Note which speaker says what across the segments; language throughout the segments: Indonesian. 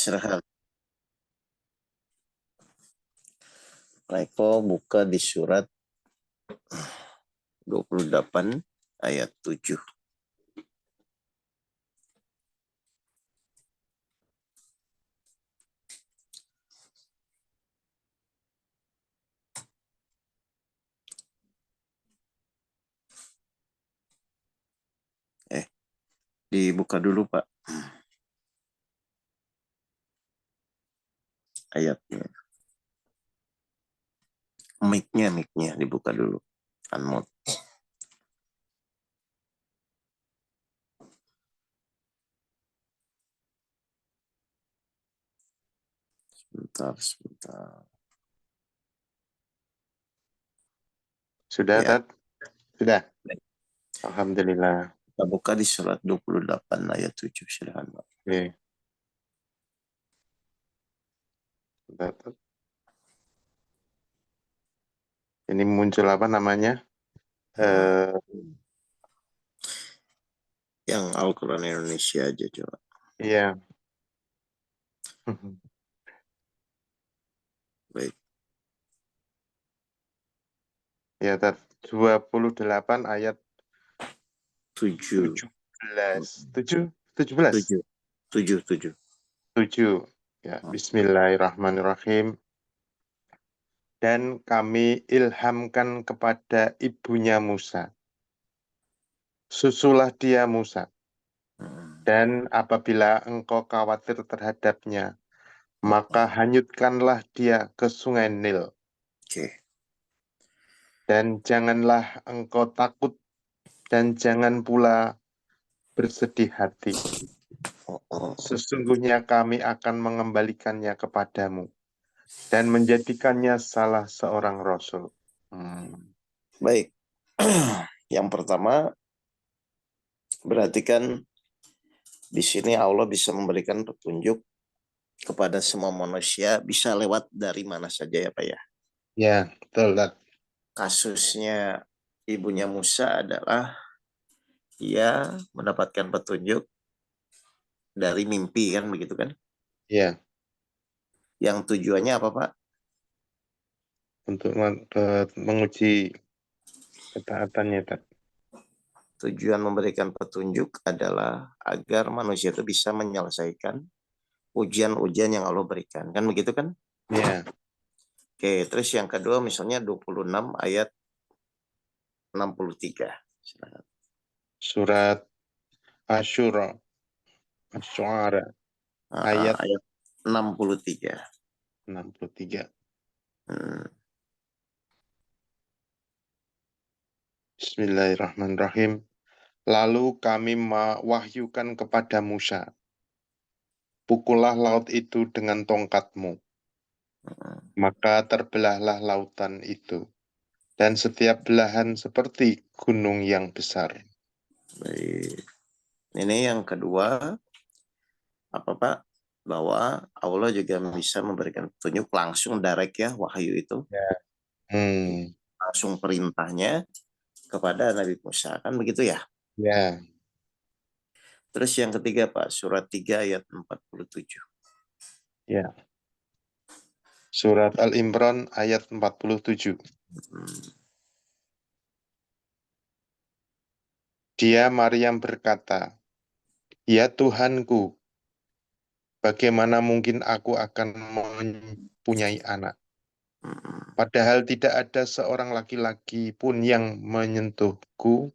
Speaker 1: Silahkan. Raiko buka di surat 28 ayat 7. Dibuka dulu Pak ayatnya. Mic-nya dibuka dulu. Unmute. Sebentar.
Speaker 2: Sudah,
Speaker 1: Ya.
Speaker 2: Tat? Sudah. Alhamdulillah.
Speaker 1: Kita buka di surat 28 ayat 7. Silahkan Pak.
Speaker 2: Oke. Sudah, Tat. Ini muncul apa namanya?
Speaker 1: Yang Al-Quran Indonesia aja coba.
Speaker 2: Iya.
Speaker 1: Baik.
Speaker 2: Ya, Tat. 28 ayat
Speaker 1: 7.
Speaker 2: 17. 17?
Speaker 1: 7.
Speaker 2: 7. Ya, Bismillahirrahmanirrahim. Dan kami ilhamkan kepada ibunya Musa. Susulah dia Musa. Dan apabila engkau khawatir terhadapnya, maka hanyutkanlah dia ke sungai Nil.
Speaker 1: Oke.
Speaker 2: Dan janganlah engkau takut dan jangan pula bersedih hati. Sesungguhnya kami akan mengembalikannya kepadamu dan menjadikannya salah seorang rasul.
Speaker 1: Baik. Yang pertama berarti kan di sini Allah bisa memberikan petunjuk kepada semua manusia bisa lewat dari mana saja ya Pak ya.
Speaker 2: Ya, betul.
Speaker 1: Kasusnya ibunya Musa adalah ia mendapatkan petunjuk dari mimpi kan begitu kan.
Speaker 2: Ya,
Speaker 1: Yang tujuannya apa Pak?
Speaker 2: untuk menguji ketaatannya.
Speaker 1: Tujuan memberikan petunjuk adalah agar manusia itu bisa menyelesaikan ujian-ujian yang Allah berikan. Kan begitu kan?
Speaker 2: Ya,
Speaker 1: Oke, terus yang kedua misalnya 26 ayat 63. Silakan.
Speaker 2: surat Asyura, Asy'ara, ayat
Speaker 1: Ayat 63.
Speaker 2: 63. Bismillahirrahmanirrahim. Lalu kami mewahyukan kepada Musa, pukullah laut itu dengan tongkatmu. Maka terbelahlah lautan itu, dan setiap belahan seperti gunung yang besar.
Speaker 1: Baik. Ini yang kedua, apa Pak? Bahwa Allah juga bisa memberikan petunjuk langsung direct ya, wahyu itu.
Speaker 2: Ya.
Speaker 1: Langsung perintahnya kepada Nabi Musa. Kan begitu ya?
Speaker 2: Ya.
Speaker 1: Terus yang ketiga Pak, surat 3 ayat 47.
Speaker 2: Ya. Surat Al-Imran ayat 47. Dia Maryam berkata, ya Tuhanku, bagaimana mungkin aku akan mempunyai anak? Padahal tidak ada seorang laki-laki pun yang menyentuhku.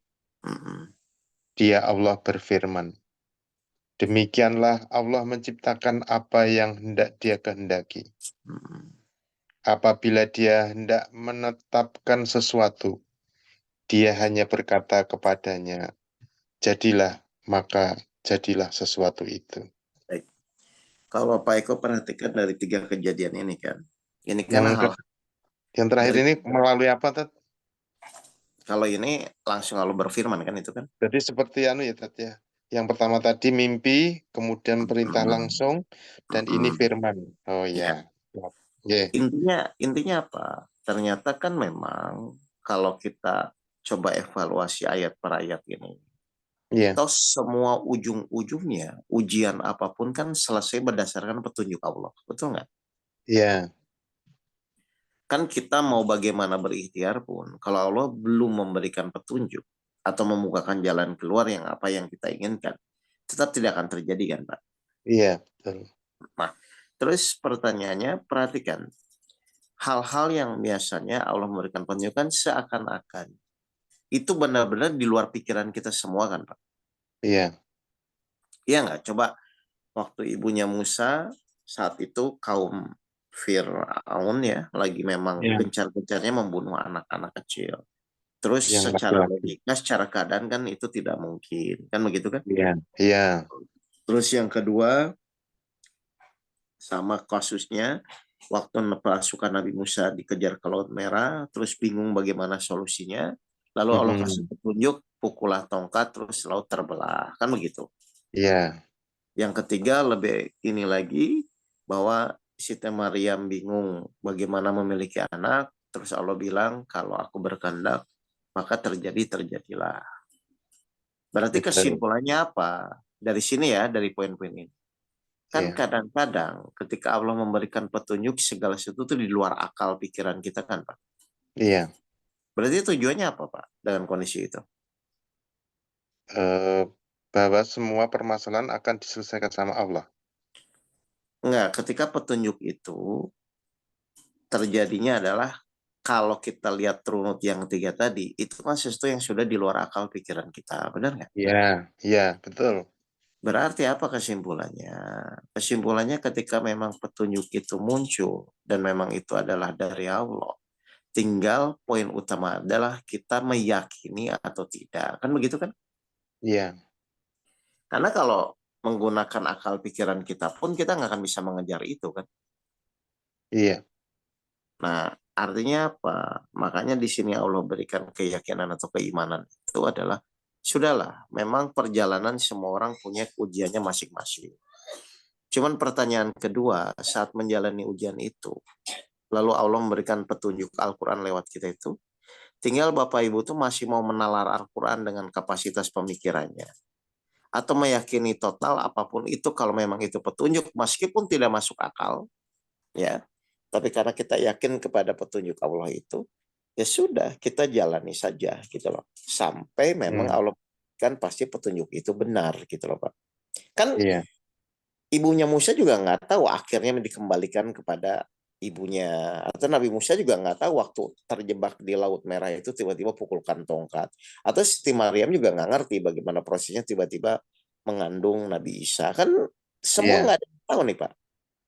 Speaker 2: Dia Allah berfirman, demikianlah Allah menciptakan apa yang hendak dia kehendaki. Apabila dia hendak menetapkan sesuatu, dia hanya berkata kepadanya, jadilah, maka jadilah sesuatu itu.
Speaker 1: Baik. Kalau Pak Eko perhatikan dari 3 kejadian ini kan, ini kan
Speaker 2: Yang,
Speaker 1: hal
Speaker 2: yang terakhir
Speaker 1: dari
Speaker 2: ini melalui apa, Tat?
Speaker 1: kalau ini langsung Allah berfirman kan itu kan.
Speaker 2: Jadi seperti ya, Tat ya. Yang pertama tadi mimpi, kemudian perintah langsung, dan ini firman. Oh
Speaker 1: Ya,
Speaker 2: ya. Yeah.
Speaker 1: intinya apa? Ternyata kan memang kalau kita coba evaluasi ayat per ayat ini,
Speaker 2: Iya,
Speaker 1: Toh semua ujung-ujungnya, ujian apapun kan selesai berdasarkan petunjuk Allah. Betul nggak?
Speaker 2: iya,
Speaker 1: Kan kita mau bagaimana berikhtiar pun, kalau Allah belum memberikan petunjuk atau membukakan jalan keluar yang apa yang kita inginkan, tetap tidak akan terjadi kan, Pak?
Speaker 2: iya, betul.
Speaker 1: Nah, terus pertanyaannya, perhatikan. Hal-hal yang biasanya Allah memberikan petunjuk kan seakan-akan. Itu benar-benar di luar pikiran kita semua kan, Pak?
Speaker 2: Iya,
Speaker 1: Iya nggak? Coba waktu ibunya Musa, saat itu kaum Fir'aun ya, lagi memang
Speaker 2: iya,
Speaker 1: gencar-gencarnya membunuh anak-anak kecil. Terus
Speaker 2: yang
Speaker 1: secara
Speaker 2: laki-laki.
Speaker 1: logika, secara keadaan kan itu tidak mungkin. Kan begitu kan?
Speaker 2: Iya, iya,
Speaker 1: Terus yang kedua, sama kasusnya, waktu pasukan Nabi Musa dikejar ke Laut Merah, terus bingung bagaimana solusinya. Lalu Allah kasih
Speaker 2: mm-mm.
Speaker 1: petunjuk, pukullah tongkat, terus laut terbelah. Kan begitu.
Speaker 2: Iya,
Speaker 1: Yang ketiga, lebih ini lagi, bahwa Siti Maryam bingung bagaimana memiliki anak. Terus Allah bilang, kalau aku berkehendak, maka terjadilah. Berarti
Speaker 2: betul.
Speaker 1: kesimpulannya apa? Dari sini ya, dari poin-poin ini. Kan
Speaker 2: Iya,
Speaker 1: kadang-kadang ketika Allah memberikan petunjuk, segala sesuatu itu di luar akal pikiran kita kan, Pak.
Speaker 2: iya.
Speaker 1: Berarti tujuannya apa, Pak, dengan kondisi itu?
Speaker 2: Eh, bahwa semua permasalahan akan diselesaikan sama Allah.
Speaker 1: Enggak, ketika petunjuk itu terjadinya adalah kalau kita lihat runut yang tiga tadi, itu kan sesuatu yang sudah di luar akal pikiran kita, benar nggak?
Speaker 2: Iya, iya, betul.
Speaker 1: Berarti apa kesimpulannya? Kesimpulannya ketika memang petunjuk itu muncul dan memang itu adalah dari Allah, tinggal poin utama adalah kita meyakini atau tidak. Kan begitu kan?
Speaker 2: Iya,
Speaker 1: Karena kalau menggunakan akal pikiran kita pun kita nggak akan bisa mengejar itu kan.
Speaker 2: iya,
Speaker 1: Nah, artinya apa? Makanya di sini Allah berikan keyakinan atau keimanan itu adalah sudahlah, memang perjalanan semua orang punya ujiannya masing-masing. Cuman pertanyaan kedua, saat menjalani ujian itu, lalu Allah memberikan petunjuk Al-Quran lewat kita itu, tinggal Bapak Ibu tuh masih mau menalar Al-Quran dengan kapasitas pemikirannya. Atau meyakini total apapun itu kalau memang itu petunjuk, meskipun tidak masuk akal, ya. Tapi karena kita yakin kepada petunjuk Allah itu, ya sudah kita jalani saja gitu loh. Sampai memang
Speaker 2: hmm,
Speaker 1: Allah kan pasti petunjuk itu benar gitu loh Pak. Kan
Speaker 2: iya,
Speaker 1: ibunya Musa juga nggak tahu akhirnya dikembalikan kepada ibunya, atau Nabi Musa juga nggak tahu waktu terjebak di Laut Merah itu tiba-tiba pukulkan tongkat, atau Siti Maryam juga nggak ngerti bagaimana prosesnya tiba-tiba mengandung Nabi Isa, kan semua
Speaker 2: iya,
Speaker 1: nggak ada yang tahu nih Pak.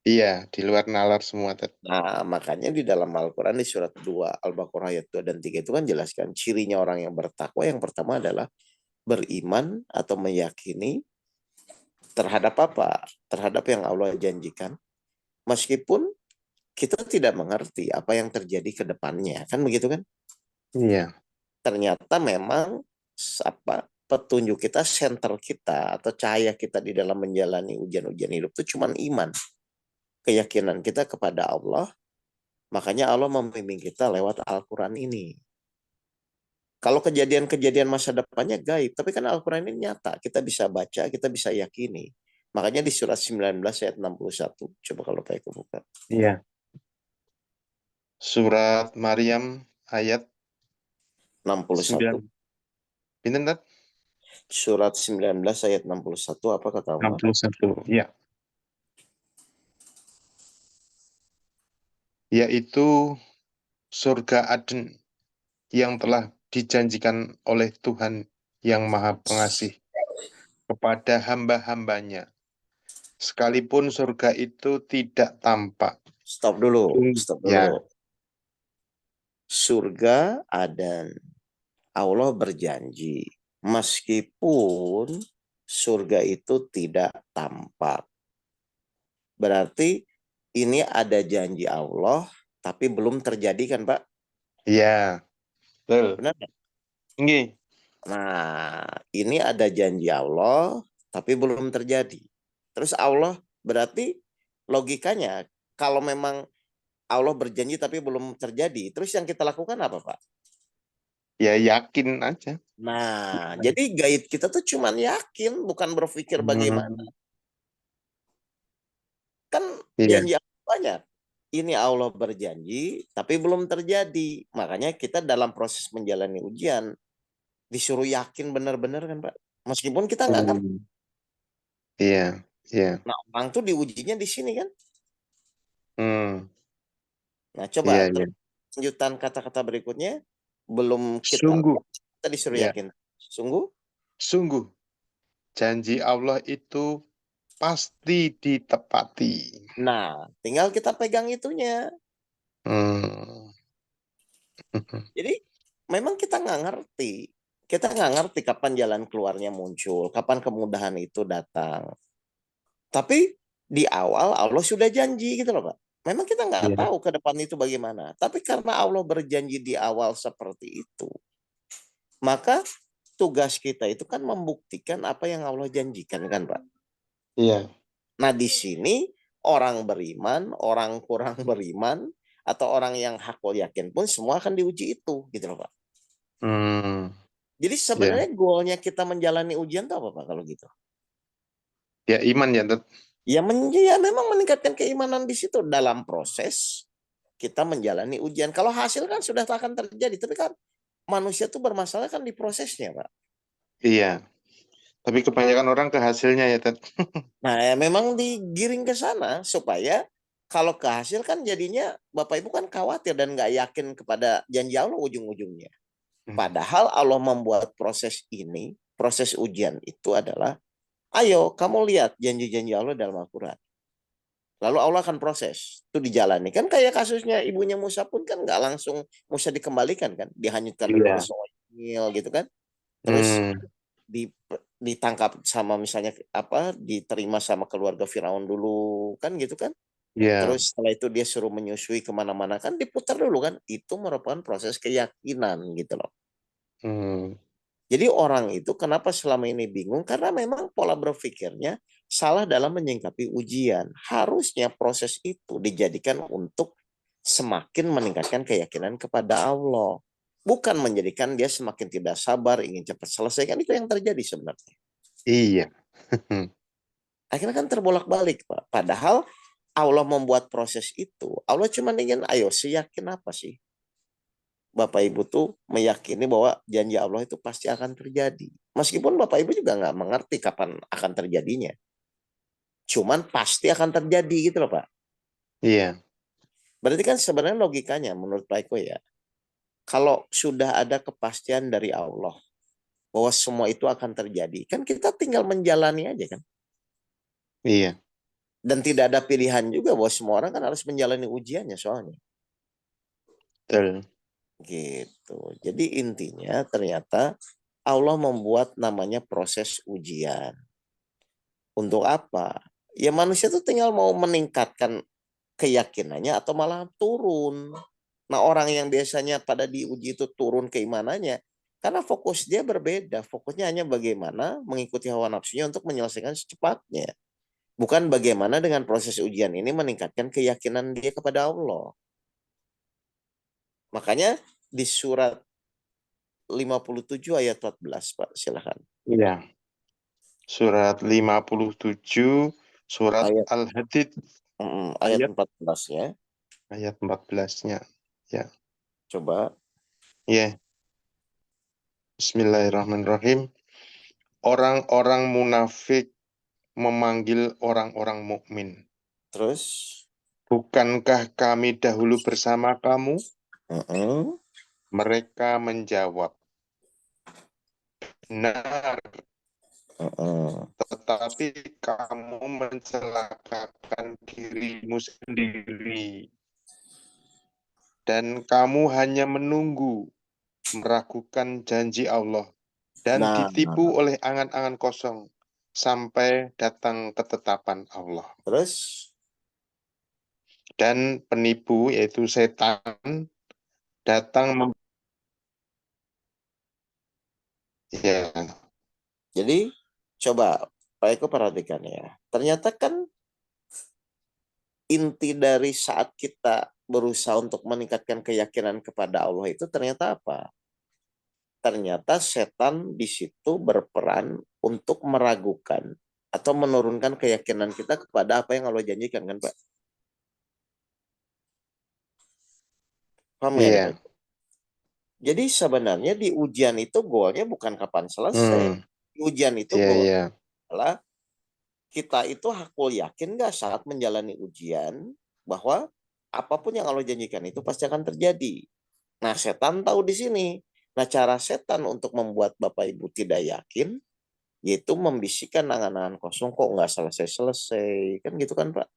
Speaker 2: iya, di luar nalar semua tadi.
Speaker 1: Nah, makanya di dalam Al-Quran di surat 2 Al-Baqarah ayat 2 dan 3 itu kan jelaskan cirinya orang yang bertakwa yang pertama adalah beriman atau meyakini terhadap apa? Terhadap yang Allah janjikan. Meskipun kita tidak mengerti apa yang terjadi ke depannya. Kan begitu kan?
Speaker 2: Iya,
Speaker 1: Ternyata memang apa petunjuk kita, center kita atau cahaya kita di dalam menjalani ujian-ujian hidup itu cuma iman. Keyakinan kita kepada Allah. Makanya Allah membimbing kita lewat Al-Quran ini. Kalau kejadian-kejadian masa depannya gaib, tapi kan Al-Quran ini nyata. Kita bisa baca, kita bisa yakini. Makanya di surat 19 ayat 61. Coba kalau Pak Eko buka.
Speaker 2: iya. Surat Maryam ayat
Speaker 1: 61.
Speaker 2: 9. Pinten, Tat?
Speaker 1: Surat 19 ayat 61 apa kata
Speaker 2: enam
Speaker 1: Allah?
Speaker 2: puluh satu. Iya. Yaitu surga Aden yang telah dijanjikan oleh Tuhan yang Maha Pengasih kepada hamba-hambanya. Sekalipun surga itu tidak tampak.
Speaker 1: Stop dulu, stop dulu.
Speaker 2: Ya,
Speaker 1: Surga Aden. Allah berjanji. Meskipun surga itu tidak tampak. Berarti ini ada janji Allah, tapi belum terjadi kan Pak?
Speaker 2: ya, betul.
Speaker 1: Benar nggak?
Speaker 2: Ini,
Speaker 1: Nah, ini ada janji Allah, tapi belum terjadi. Terus Allah berarti logikanya, kalau memang Allah berjanji tapi belum terjadi, terus yang kita lakukan apa Pak?
Speaker 2: Ya yakin aja.
Speaker 1: Nah, jadi gaib kita tuh cuman yakin, bukan berpikir bagaimana.
Speaker 2: Hmm,
Speaker 1: Kan
Speaker 2: iya,
Speaker 1: janji Allah banyak. Ini Allah berjanji, tapi belum terjadi. Makanya kita dalam proses menjalani ujian, disuruh yakin benar-benar kan Pak. Meskipun kita nggak ngerti.
Speaker 2: hmm, iya, iya,
Speaker 1: Nah, orang tuh diujinya di sini kan.
Speaker 2: hmm,
Speaker 1: Nah, coba
Speaker 2: iya, iya.
Speaker 1: terus lanjutan kata-kata berikutnya. Belum kita
Speaker 2: Sungguh,
Speaker 1: lihat, kita disuruh
Speaker 2: ya,
Speaker 1: yakin. Sungguh?
Speaker 2: sungguh janji Allah itu pasti ditepati.
Speaker 1: Nah, tinggal kita pegang itunya.
Speaker 2: Hmm.
Speaker 1: Jadi, memang kita nggak ngerti. Kita nggak ngerti kapan jalan keluarnya muncul, kapan kemudahan itu datang. Tapi di awal Allah sudah janji gitu loh Pak. Memang kita nggak
Speaker 2: Iya,
Speaker 1: tahu ke depan itu bagaimana. Tapi karena Allah berjanji di awal seperti itu, maka tugas kita itu kan membuktikan apa yang Allah janjikan kan Pak.
Speaker 2: iya.
Speaker 1: Nah di sini orang beriman, orang kurang beriman, atau orang yang hakul yakin pun semua akan diuji itu gitu loh Pak.
Speaker 2: Hmm,
Speaker 1: Jadi
Speaker 2: ya,
Speaker 1: sebenarnya goalnya kita menjalani ujian itu apa Pak kalau gitu?
Speaker 2: ya iman ya, Tet.
Speaker 1: Ya memang meningkatkan keimanan di situ dalam proses kita menjalani ujian. Kalau hasil kan sudah akan terjadi, tapi kan manusia tuh bermasalah kan di prosesnya, Pak.
Speaker 2: Iya. Tapi kebanyakan orang ke hasilnya ya, Tet.
Speaker 1: Nah, ya memang digiring ke sana supaya kalau ke hasil kan jadinya Bapak Ibu kan khawatir dan nggak yakin kepada janji Allah ujung-ujungnya.
Speaker 2: Hmm.
Speaker 1: Padahal Allah membuat proses ini, proses ujian itu adalah, ayo kamu lihat janji-janji Allah dalam Al-Quran. Lalu Allah akan proses, itu dijalani. Kan kayak kasusnya ibunya Musa pun kan nggak langsung Musa dikembalikan kan, dihanyutkan dulu ke
Speaker 2: Iya.
Speaker 1: sungai Nil gitu kan. Terus
Speaker 2: Hmm,
Speaker 1: di, ditangkap sama misalnya apa, diterima sama keluarga Firaun dulu kan gitu kan.
Speaker 2: iya.
Speaker 1: Terus setelah itu dia suruh menyusui kemana-mana kan diputar dulu kan. Itu merupakan proses keyakinan gitu loh.
Speaker 2: Hmm,
Speaker 1: Jadi orang itu kenapa selama ini bingung? Karena memang pola berpikirnya salah dalam menyingkapi ujian. Harusnya proses itu dijadikan untuk semakin meningkatkan keyakinan kepada Allah. Bukan menjadikan dia semakin tidak sabar, ingin cepat selesai. Kan itu yang terjadi sebenarnya.
Speaker 2: iya.
Speaker 1: Akhirnya kan terbolak-balik, Pak. Padahal Allah membuat proses itu. Allah cuma ingin, ayo seyakin apa sih? Bapak Ibu tuh meyakini bahwa janji Allah itu pasti akan terjadi. Meskipun Bapak Ibu juga nggak mengerti kapan akan terjadinya. Cuman pasti akan terjadi gitu loh Pak.
Speaker 2: Iya,
Speaker 1: Berarti kan sebenarnya logikanya menurut Pak Eko ya. Kalau sudah ada kepastian dari Allah bahwa semua itu akan terjadi. Kan kita tinggal menjalani aja kan.
Speaker 2: iya.
Speaker 1: Dan tidak ada pilihan juga bahwa semua orang kan harus menjalani ujiannya soalnya.
Speaker 2: Betul.
Speaker 1: Gitu. Jadi intinya ternyata Allah membuat namanya proses ujian. Untuk apa? Ya manusia tuh tinggal mau meningkatkan keyakinannya atau malah turun. Nah orang yang biasanya pada diuji itu turun keimanannya, karena fokus dia berbeda. Fokusnya hanya bagaimana mengikuti hawa nafsunya untuk menyelesaikan secepatnya. Bukan bagaimana dengan proses ujian ini meningkatkan keyakinan dia kepada Allah. Makanya di surat 57 ayat 14, Pak, silakan.
Speaker 2: Iya. Surat 57, surat
Speaker 1: Ayat
Speaker 2: Al-Hadid,
Speaker 1: ayat
Speaker 2: ayat
Speaker 1: 14 ya.
Speaker 2: ayat 14-nya. Ya.
Speaker 1: Coba
Speaker 2: Iya. Bismillahirrahmanirrahim. Orang-orang munafik memanggil orang-orang mukmin.
Speaker 1: terus.
Speaker 2: Bukankah kami dahulu bersama kamu?
Speaker 1: Mm-mm,
Speaker 2: Mereka menjawab, benar,
Speaker 1: mm-mm.
Speaker 2: tetapi kamu mencelakakan dirimu sendiri. Dan kamu hanya menunggu, meragukan janji Allah, dan
Speaker 1: Nah,
Speaker 2: ditipu oleh angan-angan kosong sampai datang ketetapan Allah.
Speaker 1: terus
Speaker 2: Dan penipu, yaitu setan, datang ya,
Speaker 1: jadi coba Pak Eko perhatikan ya. Ternyata kan inti dari saat kita berusaha untuk meningkatkan keyakinan kepada Allah itu ternyata apa? ternyata setan di situ berperan untuk meragukan atau menurunkan keyakinan kita kepada apa yang Allah janjikan, kan Pak? Paham ya nih Pak?
Speaker 2: Iya.
Speaker 1: Jadi sebenarnya di ujian itu goalnya bukan kapan selesai.
Speaker 2: Hmm.
Speaker 1: Di ujian itu
Speaker 2: Iya,
Speaker 1: goal
Speaker 2: iya.
Speaker 1: adalah kita itu hakul yakin nggak saat menjalani ujian bahwa apapun yang Allah janjikan itu pasti akan terjadi. Nah, setan tahu di sini. Nah, cara setan untuk membuat Bapak Ibu tidak yakin yaitu membisikkan angan-angan kosong, kok nggak selesai-selesai. Kan gitu kan, Pak?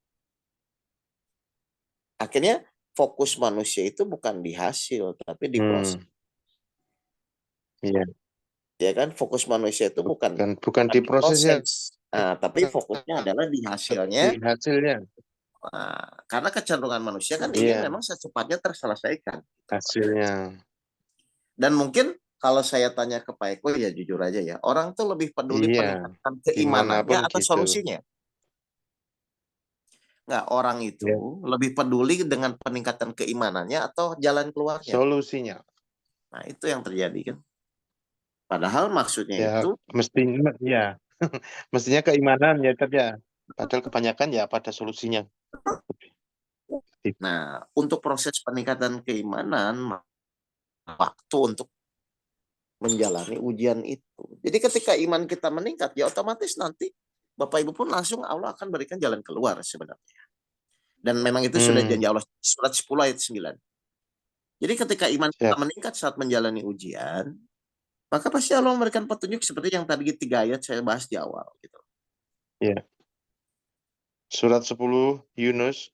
Speaker 1: Akhirnya fokus manusia itu bukan di hasil, tapi di proses.
Speaker 2: Iya.
Speaker 1: Ya kan? Fokus manusia itu bukan
Speaker 2: Bukan di
Speaker 1: di
Speaker 2: prosesnya,
Speaker 1: proses. Nah, tapi fokusnya adalah di hasilnya.
Speaker 2: di hasilnya.
Speaker 1: Nah, karena kecenderungan manusia kan ingin
Speaker 2: Iya,
Speaker 1: memang secepatnya terselesaikan.
Speaker 2: hasilnya.
Speaker 1: Dan mungkin kalau saya tanya ke Pak Eko, ya jujur aja ya, orang tuh lebih peduli
Speaker 2: Iya,
Speaker 1: peningkatan keimanannya
Speaker 2: dimanapun
Speaker 1: atau
Speaker 2: gitu.
Speaker 1: solusinya. Nggak, orang itu
Speaker 2: Ya,
Speaker 1: lebih peduli dengan peningkatan keimanannya atau jalan keluarnya.
Speaker 2: solusinya.
Speaker 1: Nah, itu yang terjadi kan. Padahal maksudnya
Speaker 2: Ya,
Speaker 1: itu,
Speaker 2: mestinya ya. Mestinya keimanan ya, tapi ya. Padahal kebanyakan ya pada solusinya.
Speaker 1: nah, untuk proses peningkatan keimanan, waktu untuk menjalani ujian itu. Jadi ketika iman kita meningkat, ya otomatis nanti Bapak Ibu pun langsung Allah akan berikan jalan keluar sebenarnya. Dan memang itu sudah janji
Speaker 2: Hmm,
Speaker 1: Allah, surat 10 ayat 9. Jadi ketika iman kita
Speaker 2: siap.
Speaker 1: meningkat saat menjalani ujian, maka pasti Allah memberikan petunjuk seperti yang tadi 3 ayat saya bahas di awal. Gitu.
Speaker 2: Ya. Surat 10 Yunus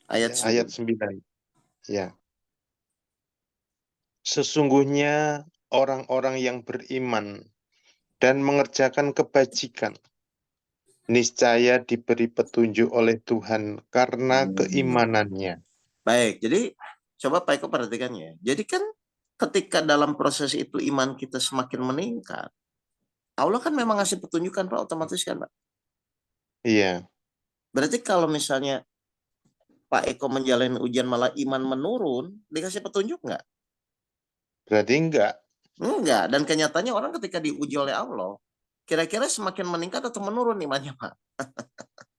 Speaker 1: Ayat
Speaker 2: ya, ayat
Speaker 1: 9.
Speaker 2: 9. Ya. Sesungguhnya orang-orang yang beriman dan mengerjakan kebajikan niscaya diberi petunjuk oleh Tuhan karena keimanannya.
Speaker 1: Baik, jadi coba Pak Eko perhatikan ya. Jadi kan ketika dalam proses itu iman kita semakin meningkat, Allah kan memang ngasih petunjukan Pak, otomatis kan Pak.
Speaker 2: Iya,
Speaker 1: Berarti kalau misalnya Pak Eko menjalani ujian malah iman menurun, dikasih petunjuk nggak?
Speaker 2: berarti enggak.
Speaker 1: Enggak. Dan kenyataannya orang ketika diuji oleh Allah, kira-kira semakin meningkat atau menurun imannya Pak?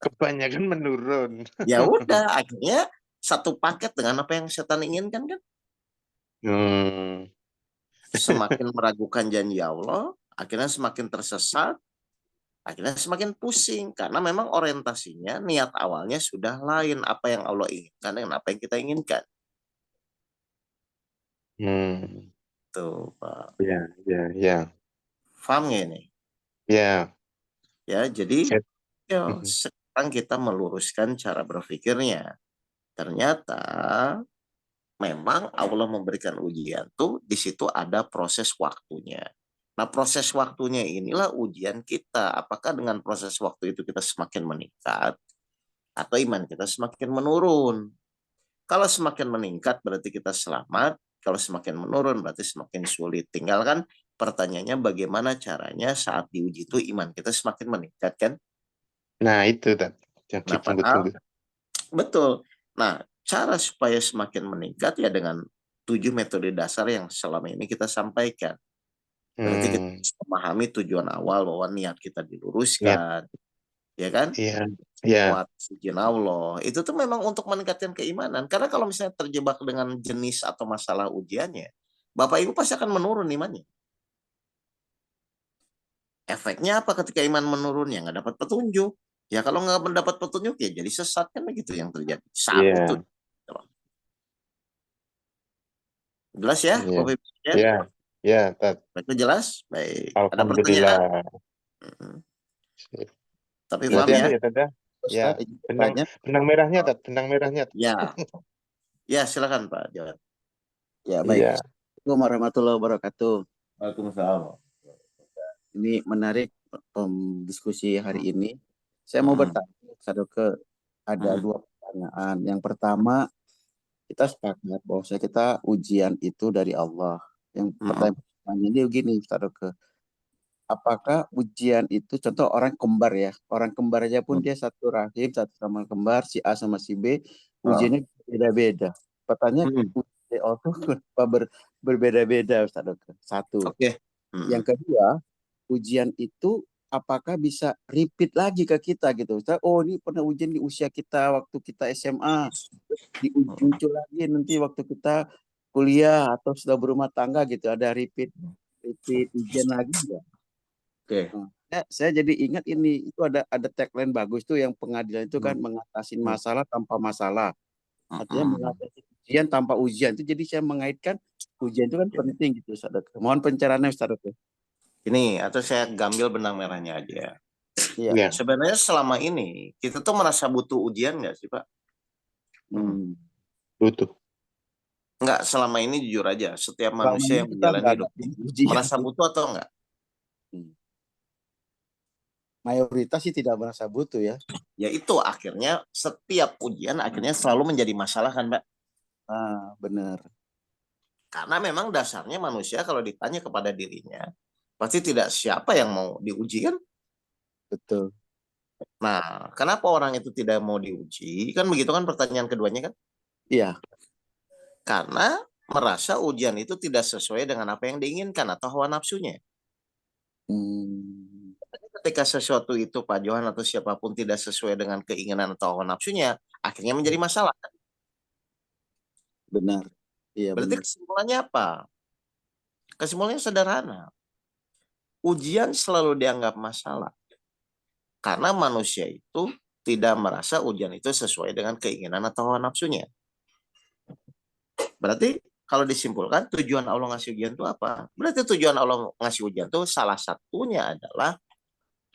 Speaker 2: Kebanyakan menurun.
Speaker 1: Ya udah, akhirnya satu paket dengan apa yang setan inginkan kan?
Speaker 2: Hmm,
Speaker 1: Semakin meragukan janji Allah, akhirnya semakin tersesat, akhirnya semakin pusing karena memang orientasinya niat awalnya sudah lain apa yang Allah inginkan dengan apa yang kita inginkan.
Speaker 2: hmm,
Speaker 1: Tuh, Pak.
Speaker 2: ya, ya, ya,
Speaker 1: Paham nggak ini?
Speaker 2: ya.
Speaker 1: Ya, jadi
Speaker 2: Set.
Speaker 1: ya,
Speaker 2: Mhm.
Speaker 1: sekarang kita meluruskan cara berpikirnya. Ternyata memang Allah memberikan ujian tuh di situ ada proses waktunya. Nah, proses waktunya inilah ujian kita. Apakah dengan proses waktu itu kita semakin meningkat atau iman kita semakin menurun? Kalau semakin meningkat berarti kita selamat, kalau semakin menurun berarti semakin sulit. Tinggal kan pertanyaannya bagaimana caranya saat diuji itu iman kita semakin meningkat kan?
Speaker 2: Nah, itu Tat, yang
Speaker 1: Nah, padahal
Speaker 2: ditunggu-tunggu.
Speaker 1: betul. Nah, cara supaya semakin meningkat ya dengan 7 metode dasar yang selama ini kita sampaikan. Berarti kita
Speaker 2: Hmm,
Speaker 1: harus memahami tujuan awal bahwa niat kita
Speaker 2: ya,
Speaker 1: diluruskan, ya kan?
Speaker 2: iya,
Speaker 1: Semua
Speaker 2: ya,
Speaker 1: atas izin Allah. Itu tuh memang untuk meningkatkan keimanan. Karena kalau misalnya terjebak dengan jenis atau masalah ujiannya, Bapak Ibu pasti akan menurun imannya. Efeknya apa ketika iman menurun? Ya nggak dapat petunjuk. Ya kalau nggak mendapat petunjuk ya jadi sesat kan begitu yang terjadi. Saat itu.
Speaker 2: iya,
Speaker 1: Jelas ya,
Speaker 2: iya,
Speaker 1: Bapak Ibu ya?
Speaker 2: ya, ya, Tat.
Speaker 1: Itu jelas? Baik. Ada pertanyaan?
Speaker 2: Alhamdulillah.
Speaker 1: Mm-mm. Tapi
Speaker 2: Berarti
Speaker 1: paham ya?
Speaker 2: anu ya, Tat ya? Ya,
Speaker 3: Ustaz, izin
Speaker 2: benang
Speaker 3: bertanya.
Speaker 2: benang merahnya, Tat, benang merahnya. Tat.
Speaker 1: Ya, ya silakan Pak. Jalan.
Speaker 3: Ya, baik.
Speaker 2: Iya.
Speaker 3: Assalamualaikum warahmatullahi wabarakatuh.
Speaker 1: Waalaikumsalam.
Speaker 3: Ini menarik diskusi hari ini. Saya mau
Speaker 1: Mm-mm.
Speaker 3: bertanya, Ustaz Doke, ada
Speaker 1: Mm-mm.
Speaker 3: dua pertanyaan. Yang pertama, kita sepakat bahwa kita ujian itu dari Allah. Yang
Speaker 1: Mm-mm.
Speaker 3: pertanyaan ini begini, Ustaz Doke. Apakah ujian itu, contoh orang kembar ya, orang kembar aja pun dia satu rahim, satu sama kembar, si A sama si B,
Speaker 1: Oh.
Speaker 3: ujiannya beda-beda. Pertanyaan,
Speaker 1: Mm-mm.
Speaker 3: Allah tuh kenapa berbeda-beda Ustaz Dokter. Satu.
Speaker 1: Oke.
Speaker 3: Yang kedua, ujian itu apakah bisa repeat lagi ke kita gitu. Ustaz, oh ini pernah ujian di usia kita waktu kita SMA, muncul lagi nanti waktu kita kuliah atau sudah berumah tangga gitu, ada repeat ujian lagi enggak?
Speaker 1: Oke.
Speaker 3: Nah, saya jadi ingat ini, itu ada tagline bagus tuh yang pengadilan itu kan mengatasi masalah tanpa masalah. Artinya mengatasi ujian tanpa ujian. Itu jadi saya mengaitkan ujian itu kan penting gitu Ustaz Dokter. Mohon pencerahannya Ustaz Dokter.
Speaker 1: Ini atau saya gambil benang merahnya aja.
Speaker 3: Iya.
Speaker 2: Ya.
Speaker 1: Sebenarnya selama ini kita tuh merasa butuh ujian nggak sih Pak?
Speaker 2: Butuh.
Speaker 1: Nggak, selama ini jujur aja. Setiap
Speaker 3: Selama
Speaker 1: manusia
Speaker 3: ini
Speaker 1: yang
Speaker 3: kita
Speaker 1: menjalani
Speaker 3: nggak
Speaker 1: hidup
Speaker 3: ada ujian
Speaker 1: merasa
Speaker 3: sih.
Speaker 1: butuh atau enggak?
Speaker 3: Mayoritas sih tidak merasa butuh ya.
Speaker 1: Ya itu akhirnya setiap ujian akhirnya selalu menjadi masalah kan Mbak?
Speaker 3: Ah, benar.
Speaker 1: Karena memang dasarnya manusia kalau ditanya kepada dirinya pasti tidak siapa yang mau diuji kan?
Speaker 3: Betul.
Speaker 1: Nah, kenapa orang itu tidak mau diuji? Kan begitu kan pertanyaan keduanya kan?
Speaker 3: Iya.
Speaker 1: Karena merasa ujian itu tidak sesuai dengan apa yang diinginkan atau hawa nafsunya. Ketika sesuatu itu Pak Johan atau siapapun tidak sesuai dengan keinginan atau hawa nafsunya, akhirnya menjadi masalah.
Speaker 3: Benar. Iya,
Speaker 1: Berarti
Speaker 3: benar.
Speaker 1: kesimpulannya apa? Kesimpulannya sederhana. Ujian selalu dianggap masalah. Karena manusia itu tidak merasa ujian itu sesuai dengan keinginan atau hawa nafsunya. Berarti kalau disimpulkan tujuan Allah ngasih ujian itu apa? Berarti tujuan Allah ngasih ujian itu salah satunya adalah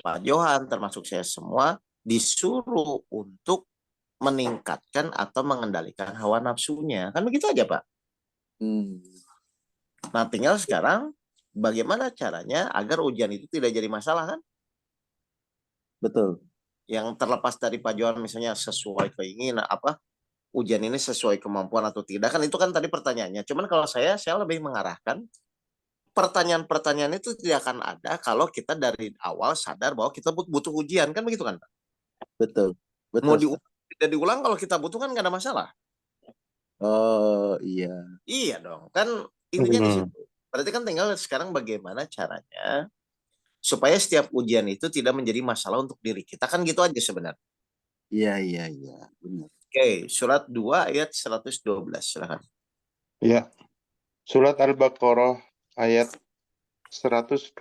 Speaker 1: Pak Johan termasuk saya semua disuruh untuk meningkatkan atau mengendalikan hawa nafsunya. Kan begitu aja Pak. Nah tinggal sekarang bagaimana caranya agar ujian itu tidak jadi masalah kan?
Speaker 3: Betul.
Speaker 1: Yang terlepas dari Pak Johan misalnya sesuai keinginan apa ujian ini sesuai kemampuan atau tidak kan itu kan tadi pertanyaannya. Cuman kalau saya lebih mengarahkan pertanyaan-pertanyaan itu tidak akan ada kalau kita dari awal sadar bahwa kita butuh ujian kan begitu kan Pak?
Speaker 3: Betul.
Speaker 1: Mau
Speaker 3: Betul.
Speaker 1: tidak diulang kalau kita butuh kan nggak ada masalah.
Speaker 3: Oh, iya.
Speaker 1: Iya dong kan intinya di situ. Berarti kan tinggal sekarang bagaimana caranya supaya setiap ujian itu tidak menjadi masalah untuk diri kita kan gitu aja sebenarnya.
Speaker 3: Iya, iya, iya. Benar.
Speaker 1: Oke, surat 2 ayat 112 silakan.
Speaker 2: Ya. Surat Al-Baqarah ayat 112.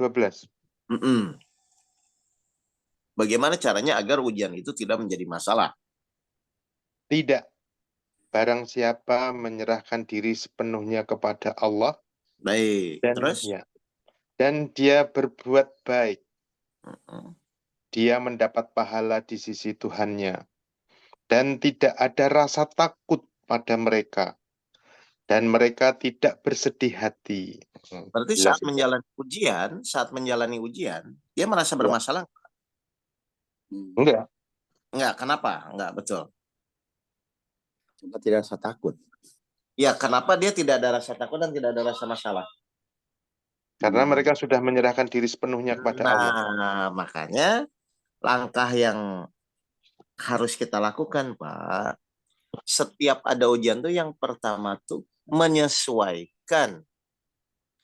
Speaker 1: Bagaimana caranya agar ujian itu tidak menjadi masalah?
Speaker 2: Tidak. Barang siapa menyerahkan diri sepenuhnya kepada Allah
Speaker 1: Baik, terus?
Speaker 2: Dan dia berbuat baik, dia mendapat pahala di sisi Tuhannya. Dan tidak ada rasa takut pada mereka. Dan mereka tidak bersedih hati.
Speaker 1: Berarti saat menjalani ujian, dia merasa bermasalah?
Speaker 2: Enggak.
Speaker 1: Enggak, kenapa? Enggak, betul.
Speaker 3: Cuma tidak rasa takut.
Speaker 1: Ya, kenapa dia tidak ada rasa takut dan tidak ada rasa masalah?
Speaker 2: Karena mereka sudah menyerahkan diri sepenuhnya kepada Allah.
Speaker 1: Nah, makanya langkah yang harus kita lakukan, Pak, setiap ada ujian tuh yang pertama tuh menyesuaikan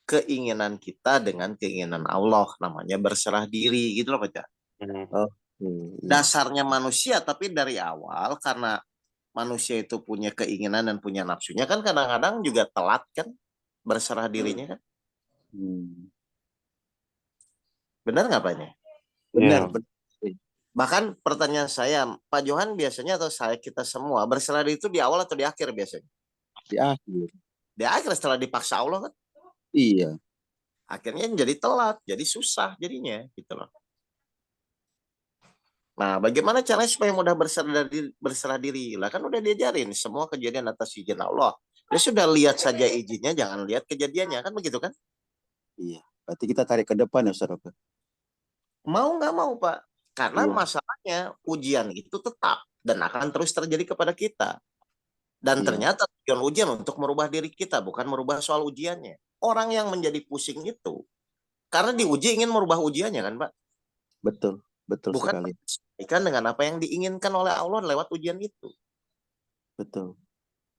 Speaker 1: keinginan kita dengan keinginan Allah, namanya berserah diri gitu loh Pak. Dasarnya manusia tapi dari awal karena manusia itu punya keinginan dan punya nafsunya kan kadang-kadang juga telat kan berserah dirinya kan. Benar nggak Pak ini?
Speaker 3: Benar.
Speaker 1: Bahkan pertanyaan saya, Pak Johan biasanya atau saya kita semua berserah diri itu di awal atau di akhir biasanya?
Speaker 3: Di akhir.
Speaker 1: Di akhir setelah dipaksa Allah kan?
Speaker 3: Iya.
Speaker 1: Akhirnya jadi telat, jadi susah jadinya gitu loh. Nah, bagaimana caranya supaya mudah berserah diri? Lah kan udah diajarin semua kejadian atas izin Allah. Ya sudah lihat saja izinnya, jangan lihat kejadiannya kan begitu kan?
Speaker 3: Iya. Berarti kita tarik ke depan ya Ustaz.
Speaker 1: Mau nggak mau Pak, karena masalahnya ujian itu tetap dan akan terus terjadi kepada kita. Dan ternyata tujuan ujian untuk merubah diri kita, bukan merubah soal ujiannya. Orang yang menjadi pusing itu karena diuji ingin merubah ujiannya kan Pak?
Speaker 3: Betul, betul
Speaker 1: bukan
Speaker 3: sekali.
Speaker 1: Bukan dengan apa yang diinginkan oleh Allah lewat ujian itu.
Speaker 3: Betul.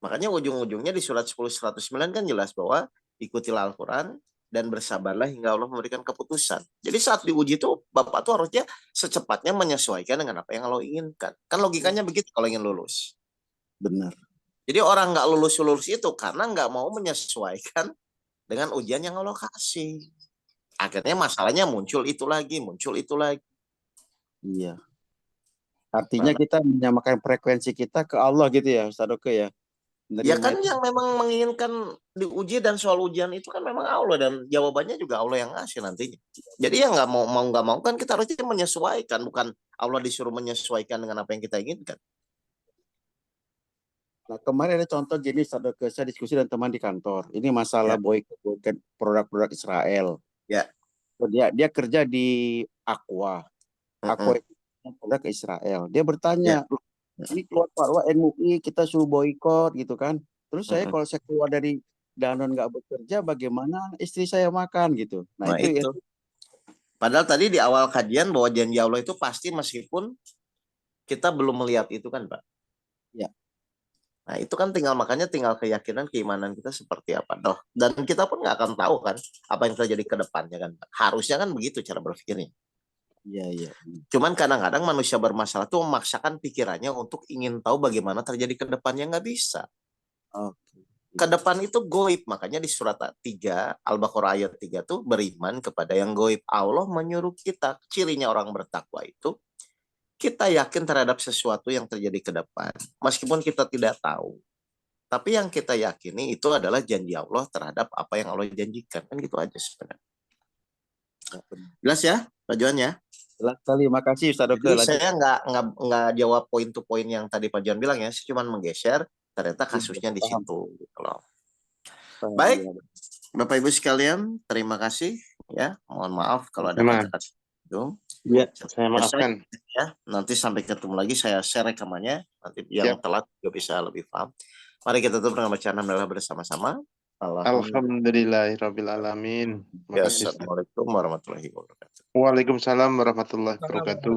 Speaker 1: Makanya ujung-ujungnya di surat 10:109 kan jelas bahwa ikutilah Al-Quran dan bersabarlah hingga Allah memberikan keputusan. Jadi saat diuji itu Bapak tuh harusnya secepatnya menyesuaikan dengan apa yang Allah inginkan. Kan logikanya begitu kalau ingin lulus.
Speaker 3: Benar.
Speaker 1: Jadi orang nggak lulus itu karena nggak mau menyesuaikan dengan ujian yang Allah kasih. Akhirnya masalahnya muncul itu lagi.
Speaker 3: Iya. Artinya kita menyamakan frekuensi kita ke Allah gitu ya, Ustaz Oke ya.
Speaker 1: Ya
Speaker 3: Menerima
Speaker 1: kan
Speaker 3: itu.
Speaker 1: yang memang menginginkan diuji dan soal ujian itu kan memang Allah dan jawabannya juga Allah yang ngasih nantinya. Jadi yang nggak mau kan kita harusnya menyesuaikan, bukan Allah disuruh menyesuaikan dengan apa yang kita inginkan.
Speaker 3: Nah, kemarin ada contoh gini, Ustaz Oke, saya diskusi dengan teman di kantor. Ini masalah
Speaker 1: Ya.
Speaker 3: boykot produk-produk Israel.
Speaker 1: Ya.
Speaker 3: Dia kerja di Aqua. Aqua itu produk Israel. Dia bertanya, ini keluar fatwa MUI kita suruh boykot gitu kan. Terus saya kalau saya keluar dari Danone nggak bekerja, bagaimana istri saya makan gitu. Nah, itu.
Speaker 1: Padahal tadi di awal kajian bahwa janji Allah itu pasti meskipun kita belum melihat itu kan, Pak.
Speaker 3: Ya.
Speaker 1: Nah itu kan makanya tinggal keyakinan, keimanan kita seperti apa. Dan kita pun nggak akan tahu kan apa yang terjadi ke depannya kan. Harusnya kan begitu cara berpikirnya.
Speaker 3: Iya.
Speaker 1: Cuman kadang-kadang manusia bermasalah tuh memaksakan pikirannya untuk ingin tahu bagaimana terjadi ke depannya, nggak bisa.
Speaker 3: Oke.
Speaker 1: Ke depan itu goib. Makanya di surat 3, Al-Baqarah ayat 3 tuh beriman kepada yang goib. Allah menyuruh kita, cirinya orang bertakwa itu, kita yakin terhadap sesuatu yang terjadi ke depan. Meskipun kita tidak tahu. Tapi yang kita yakini itu adalah janji Allah terhadap apa yang Allah janjikan. Kan gitu aja sebenarnya. Jelas ya, Pak Johan ya?
Speaker 3: Jelas sekali, makasih Ustaz Oke.
Speaker 1: Jadi saya nggak jawab poin to poin yang tadi Pak Johan bilang ya. Saya cuma menggeser, ternyata kasusnya di situ. Gitu loh. Baik, Bapak Ibu sekalian, terima kasih ya. Mohon maaf kalau ada kata-kata itu.
Speaker 2: Ya, saya maafkan.
Speaker 1: Ya, nanti sampai ketemu lagi saya share rekamannya. Nanti yang telat juga bisa lebih paham. Mari kita tutup dengan bacaan alhamdulillah bersama-sama.
Speaker 2: Alhamdulillahirabbil alamin.
Speaker 1: Ya, assalamualaikum warahmatullahi wabarakatuh.
Speaker 2: Waalaikumsalam warahmatullahi wabarakatuh.